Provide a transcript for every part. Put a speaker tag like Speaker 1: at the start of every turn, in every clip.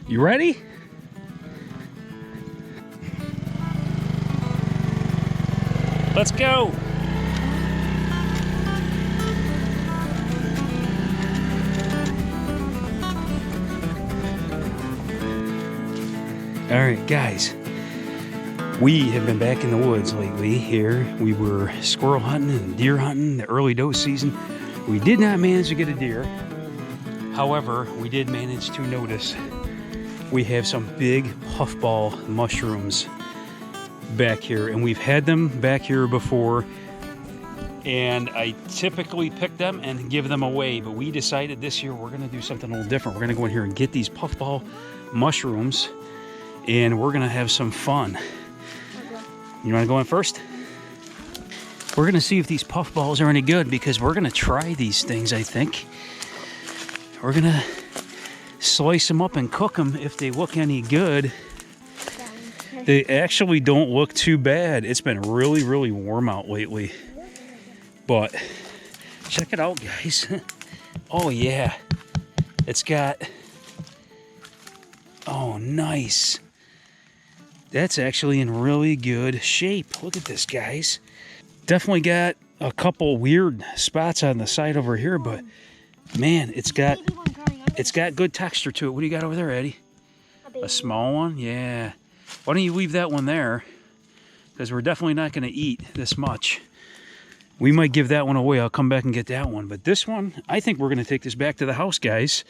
Speaker 1: You ready? Let's go. All right, guys. We have been back in the woods lately here. We were squirrel hunting and deer hunting, the early doe season. We did not manage to get a deer. However, we did manage to notice we have some big puffball mushrooms back here, and we've had them back here before, and I typically pick them and give them away, but we decided this year we're gonna do something a little different. We're gonna go in here and get these puffball mushrooms, and we're gonna have some fun. You wanna go in first? We're gonna see if these puffballs are any good, because we're gonna try these things, I think. We're gonna slice them up and cook them if they look any good. They actually don't look too bad. It's been really, really warm out lately. But check it out, guys. Oh yeah. It's got, oh nice. That's actually in really good shape. Look at this, guys. Definitely got a couple weird spots on the side over here, but man, it's got good texture to it. What do you got over there, Eddie? A small one? Yeah. Why don't you leave that one there? Because we're definitely not going to eat this much. We might give that one away. I'll come back and get that one. But this one, I think we're going to take this back to the house, guys.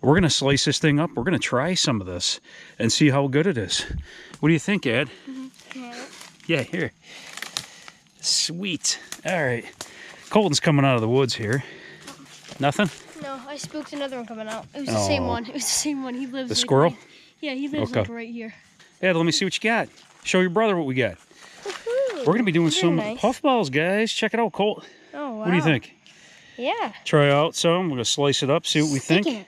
Speaker 1: We're going to slice this thing up. We're going to try some of this and see how good it is. What do you think, Ed? Yeah, here. Sweet. All right. Colton's coming out of the woods here. Nothing?
Speaker 2: No, I spooked another one coming out. It was the same one. It was the same one. He lives.
Speaker 1: The squirrel?
Speaker 2: Yeah, he lives like right here.
Speaker 1: Ed, let me see what you got. Show your brother what we got. We're going to be doing some puffballs, guys. Check it out, Colt.
Speaker 2: Oh, wow.
Speaker 1: What do you think?
Speaker 2: Yeah.
Speaker 1: Try out some. We're going to slice it up, see what we think.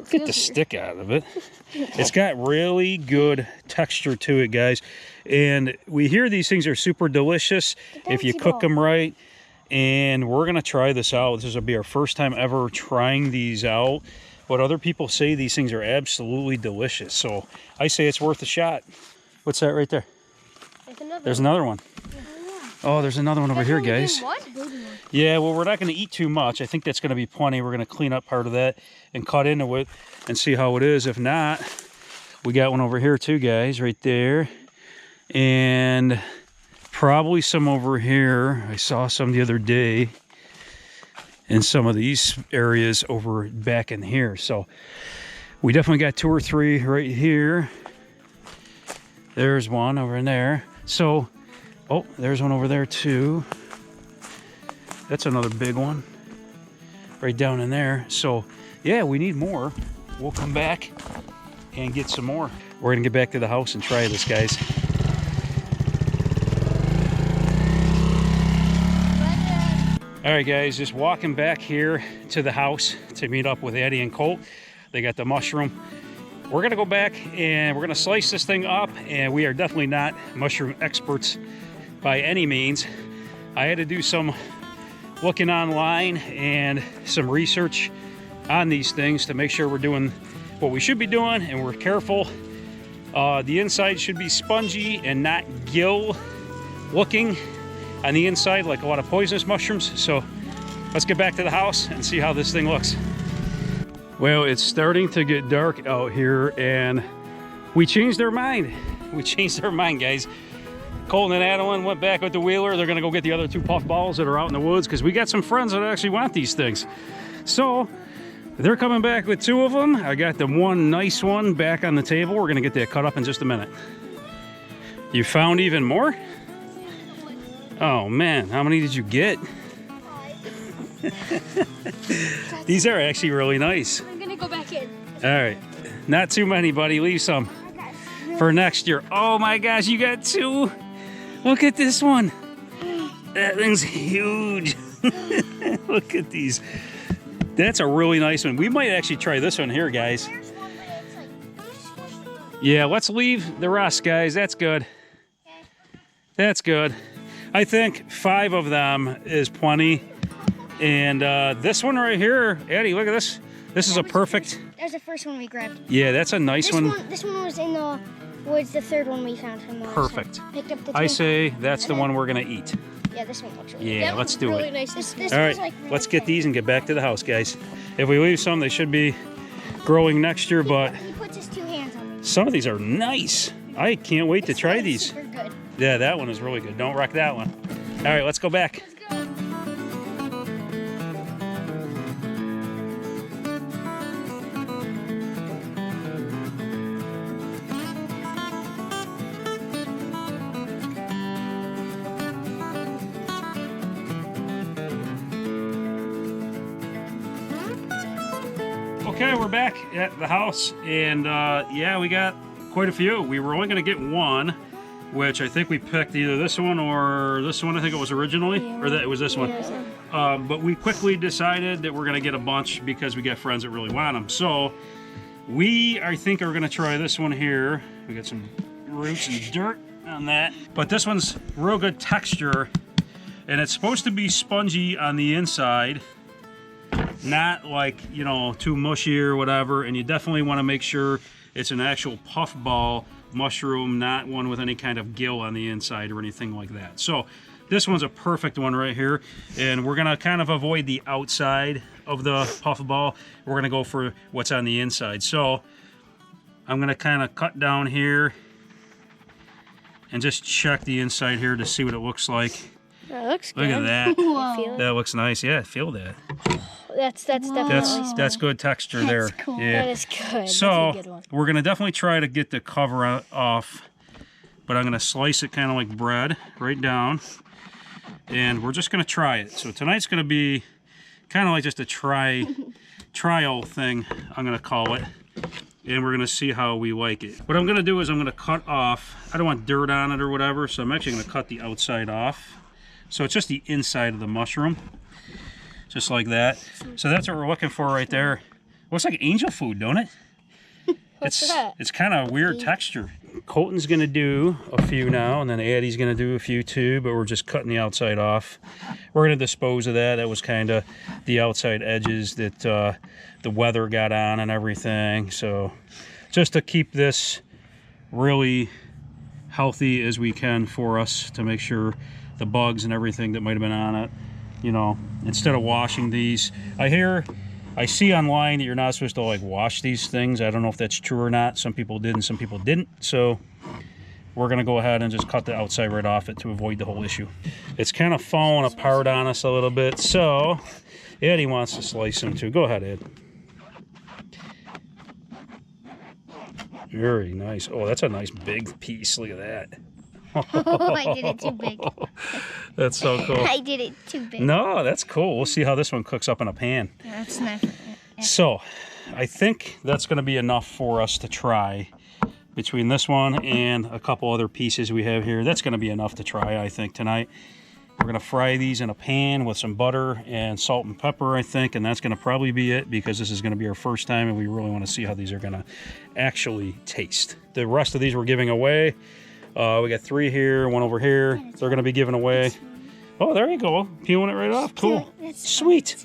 Speaker 1: Get the stick out of it. It's got really good texture to it, guys. And we hear these things are super delicious if you cook them right. And we're going to try this out. This will be our first time ever trying these out. But other people say these things are absolutely delicious. So I say it's worth a shot. What's that right there? There's another one. Oh, there's another one over here, guys. Yeah, well, we're not going to eat too much. I think that's going to be plenty. We're going to clean up part of that and cut into it and see how it is. If not, we got one over here too, guys, right there. And probably some over here. I saw some the other day in some of these areas over back in here. So we definitely got 2 or 3 right here. There's one over in there. So, oh, there's one over there too. That's another big one right down in there. So yeah, we need more. We'll come back and get some more. We're gonna get back to the house and try this, guys. All right, guys, just walking back here to the house to meet up with Eddie and Colt. They got the mushroom. We're gonna go back and we're gonna slice this thing up, and we are definitely not mushroom experts by any means. I had to do some looking online and some research on these things to make sure we're doing what we should be doing and we're careful. The inside should be spongy and not gill looking on the inside like a lot of poisonous mushrooms. So let's get back to the house and see how this thing looks. Well, it's starting to get dark out here, and we changed our mind. We changed our mind, guys. Colton and Adeline went back with the wheeler. They're gonna go get the other 2 puffballs that are out in the woods, because we got some friends that actually want these things. So they're coming back with 2 of them. I got the one nice one back on the table. We're gonna get that cut up in just a minute. You found even more? Oh man, how many did you get? These are actually really nice.
Speaker 2: I'm gonna go back in.
Speaker 1: All right, not too many, buddy. Leave some for next year. Oh my gosh, you got 2. Look at this one. That thing's huge. Look at these. That's a really nice one. We might actually try this one here, guys. Yeah, let's leave the rest, guys. That's good. That's good. I think 5 of them is plenty. And this one right here, Eddie, look at this. This is a perfect.
Speaker 2: That was the first one we grabbed.
Speaker 1: Yeah, that's a nice one.
Speaker 2: This one was in the woods. The third one we found from the
Speaker 1: Perfect.
Speaker 2: Picked up the
Speaker 1: I say that's the one we're gonna eat.
Speaker 2: Yeah, this one looks really
Speaker 1: Yeah, let's do
Speaker 2: really
Speaker 1: it.
Speaker 2: Nice. This
Speaker 1: All right,
Speaker 2: like really
Speaker 1: let's get
Speaker 2: thick.
Speaker 1: these and get back to the house, guys. If we leave some, they should be growing next year, but
Speaker 2: He puts his 2 hands on them.
Speaker 1: some of these are nice. I can't wait to try these.
Speaker 2: Super good.
Speaker 1: Yeah, that one is really good. Don't wreck that one. All right, let's go back.
Speaker 2: Let's go.
Speaker 1: Okay, we're back at the house, and yeah, we got quite a few. We were only going to get one, which I think we picked either this one or this one. I think it was originally, or that it was this one. But we quickly decided that we're going to get a bunch because we got friends that really want them. So we, I think, are going to try this one here. We got some roots and dirt on that, but this one's real good texture, and it's supposed to be spongy on the inside. Not like, you know, too mushy or whatever, and you definitely want to make sure it's an actual puffball mushroom, not one with any kind of gill on the inside or anything like that. So this one's a perfect one right here, and we're gonna kind of avoid the outside of the puffball. We're gonna go for what's on the inside. So I'm gonna kind of cut down here and just check the inside here to see what it looks like.
Speaker 2: That looks good.
Speaker 1: Look at that.
Speaker 2: Whoa.
Speaker 1: That looks nice. Yeah, feel that.
Speaker 2: That's definitely
Speaker 1: That's good texture there.
Speaker 2: That's cool.
Speaker 1: Yeah.
Speaker 2: That is good.
Speaker 1: So
Speaker 2: That's a good one.
Speaker 1: we're gonna definitely try to get the cover off, but I'm gonna slice it kind of like bread right down, and we're just gonna try it. So tonight's gonna be kind of like just a trial thing, I'm gonna call it, and we're gonna see how we like it. What I'm gonna do is I'm gonna cut off. I don't want dirt on it or whatever, so I'm actually gonna cut the outside off. So it's just the inside of the mushroom. Just like that. So that's what we're looking for right there. Looks like angel food, don't it? It's kind of weird texture. Colton's gonna do a few now, and then Addie's gonna do a few too, but we're just cutting the outside off. We're gonna dispose of that. That was kind of the outside edges that the weather got on and everything. So just to keep this really healthy as we can for us, to make sure the bugs and everything that might have been on it, you know, instead of washing these. I see online that you're not supposed to like wash these things. I don't know if that's true or not. Some people did and some people didn't. So we're gonna go ahead and just cut the outside right off it to avoid the whole issue. It's kind of falling apart on us a little bit. So Eddie wants to slice them too. Go ahead, Ed. Very nice. Oh, that's a nice big piece. Look at that.
Speaker 2: Oh, I did it too big.
Speaker 1: That's so cool.
Speaker 2: I did it too big.
Speaker 1: No, that's cool. We'll see how this one cooks up in a pan.
Speaker 2: Yeah, that's not.
Speaker 1: So I think that's going to be enough for us to try. Between this one and a couple other pieces we have here, that's going to be enough to try, I think, tonight. We're going to fry these in a pan with some butter and salt and pepper, I think, and that's going to probably be it, because this is going to be our first time and we really want to see how these are going to actually taste. The rest of these we're giving away. We got 3 here, 1 over here. They're going to be given away. Oh, there you go. Peeling it right off. Cool. Sweet.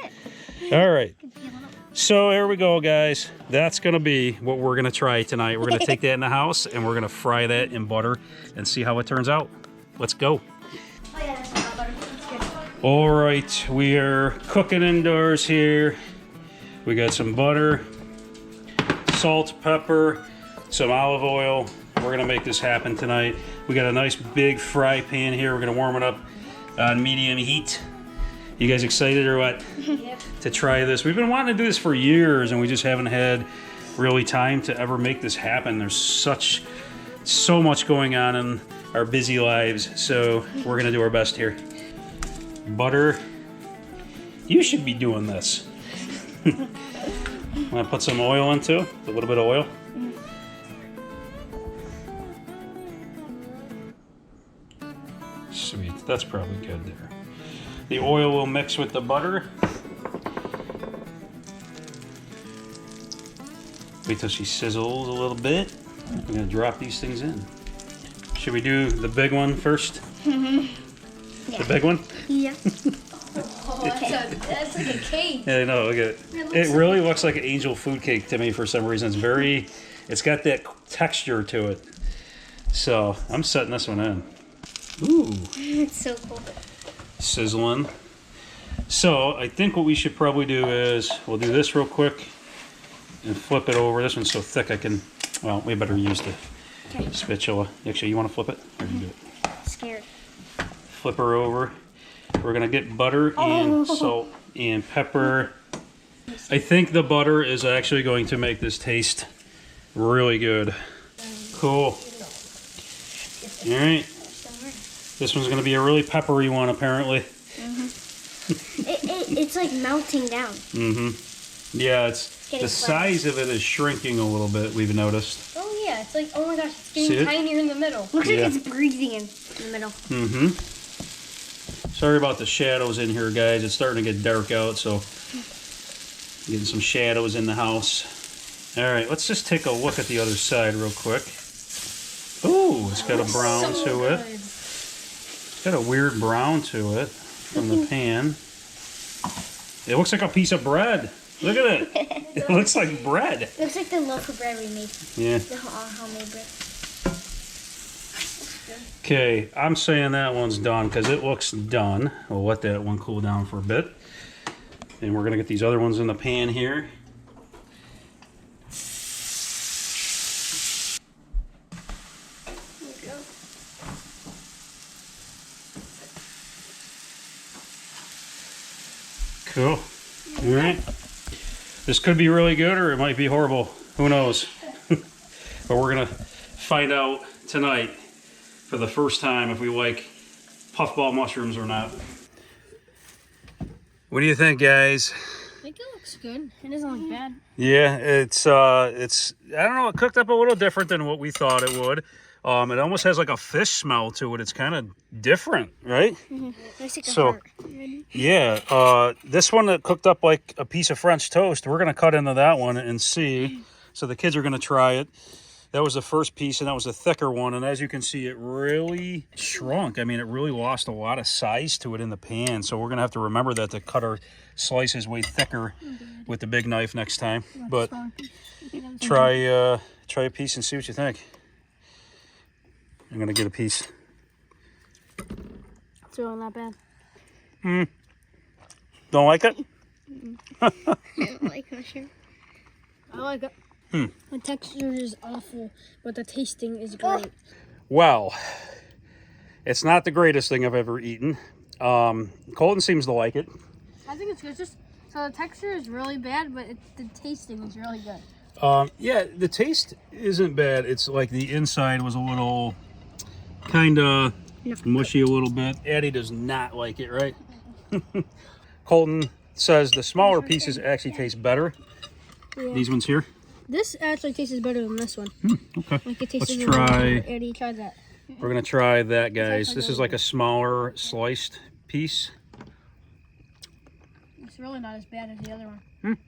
Speaker 1: All right. So there we go, guys. That's going to be what we're going to try tonight. We're going to take that in the house and we're going to fry that in butter and see how it turns out. Let's go.
Speaker 2: Oh, yeah, that's not butter. That's good.
Speaker 1: All right. We are cooking indoors here. We got some butter, salt, pepper, some olive oil. We're gonna make this happen tonight. We got a nice big fry pan here. We're gonna warm it up on medium heat. You guys excited or what?
Speaker 2: Yep.
Speaker 1: To try this. We've been wanting to do this for years and we just haven't had really time to ever make this happen. There's so much going on in our busy lives. So we're gonna do our best here. Butter. You should be doing this. I'm gonna put some oil into it, a little bit of oil. Sweet, that's probably good there. The oil will mix with the butter. Wait till she sizzles a little bit. I'm gonna drop these things in. Should we do the big one first?
Speaker 2: Yeah.
Speaker 1: The big one?
Speaker 2: Yeah. Oh, that's like a cake.
Speaker 1: Yeah, I know. Look at it. It really looks like an angel food cake to me for some reason. It's got that texture to it. So I'm setting this one in. Ooh.
Speaker 2: It's so cool.
Speaker 1: Sizzling. So I think what we should probably do is we'll do this real quick and flip it over. This one's so thick I can, well, we better use the spatula. Actually, you want to flip it? Or you do it?
Speaker 2: Scared.
Speaker 1: Flip her over. We're going to get butter and salt and pepper. I think the butter is actually going to make this taste really good. Cool. All right. This one's going to be a really peppery one, apparently.
Speaker 2: It's like melting down.
Speaker 1: Yeah, the size of it is shrinking a little bit, we've noticed.
Speaker 2: Oh yeah, it's like, oh my gosh, it's getting tinier in the middle. Looks like it's breathing in the middle.
Speaker 1: Sorry about the shadows in here, guys. It's starting to get dark out, so getting some shadows in the house. All right, let's just take a look at the other side real quick. Ooh, it's got a brown to it. It's got a weird brown to it from the pan. It looks like a piece of bread. Look at it. It looks like bread.
Speaker 2: It looks like the loaf of bread we made.
Speaker 1: Yeah.
Speaker 2: The homemade bread.
Speaker 1: Okay, I'm saying that one's done because it looks done. We'll let that one cool down for a bit. And we're going to get these other ones in the pan here. Cool. All right. This could be really good or it might be horrible. Who knows? But we're going to find out tonight for the first time if we like puffball mushrooms or not. What do you think, guys?
Speaker 2: I think it looks good. It doesn't look bad.
Speaker 1: Yeah, it's I don't know, it cooked up a little different than what we thought it would. It almost has like a fish smell to it. It's kind of different, right? So, yeah, this one that cooked up like a piece of French toast, we're going to cut into that one and see. So the kids are going to try it. That was the first piece, and that was a thicker one. And as you can see, it really shrunk. I mean, it really lost a lot of size to it in the pan. So we're going to have to remember that to cut our slices way thicker with the big knife next time. But try a piece and see what you think. I'm going to get a piece.
Speaker 2: It's really not bad.
Speaker 1: Don't like it?
Speaker 2: I don't like mushroom. I like it. The texture is awful, but the tasting is great.
Speaker 1: Well, it's not the greatest thing I've ever eaten. Colton seems to like it.
Speaker 2: I think it's good. So the texture is really bad, but the tasting is really good.
Speaker 1: Yeah, the taste isn't bad. It's like the inside was a little kind of mushy a little bit. Addie does not like it, right? Colton says the smaller pieces actually taste better.
Speaker 2: Yeah.
Speaker 1: These ones here.
Speaker 2: This actually tastes better than this one.
Speaker 1: Okay.
Speaker 2: Like it tastes
Speaker 1: Let's try.
Speaker 2: Eddie, try that.
Speaker 1: We're gonna try that, guys. This is like a smaller sliced piece.
Speaker 2: It's really not as bad as the other one.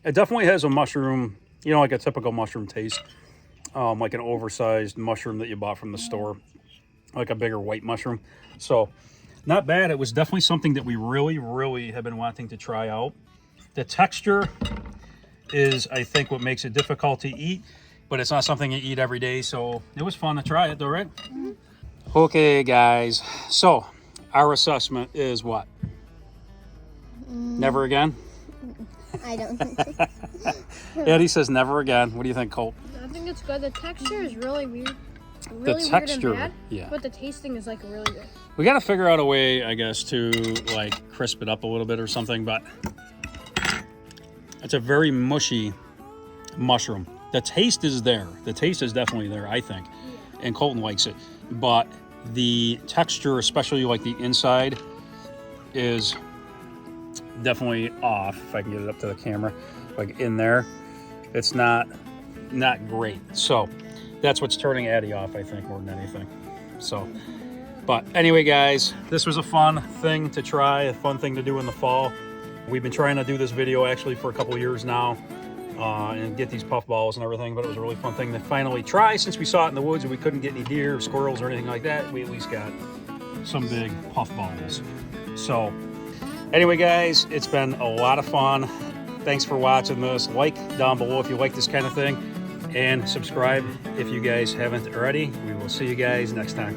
Speaker 1: It definitely has a mushroom, you know, like a typical mushroom taste. Like an oversized mushroom that you bought from the store. Like a bigger white mushroom. So, not bad. It was definitely something that we really, really have been wanting to try out. The texture is, I think, what makes it difficult to eat. But it's not something you eat every day. So, it was fun to try it though, right? Okay, guys. So, our assessment is what? Never again?
Speaker 2: I don't think.
Speaker 1: Eddie says never again. What do you think, Colt?
Speaker 2: I think it's good. The texture is really weird.
Speaker 1: The texture,
Speaker 2: weird and bad,
Speaker 1: yeah.
Speaker 2: But the tasting is like really good.
Speaker 1: We got to figure out a way, I guess, to like crisp it up a little bit or something. But it's a very mushy mushroom. The taste is there. The taste is definitely there, I think. Yeah. And Colton likes it. But the texture, especially like the inside, is definitely off. If I can get it up to the camera, like in there, it's not great. So that's what's turning Addie off, I think, more than anything. So, but anyway, guys, this was a fun thing to try, a fun thing to do in the fall. We've been trying to do this video actually for a couple of years now, and get these puffballs and everything, but it was a really fun thing to finally try. Since we saw it in the woods and we couldn't get any deer, squirrels, or anything like that, we at least got some big puffballs. So Anyway, guys, it's been a lot of fun. Thanks for watching this. Like down below if you like this kind of thing, and subscribe if you guys haven't already. We will see you guys next time.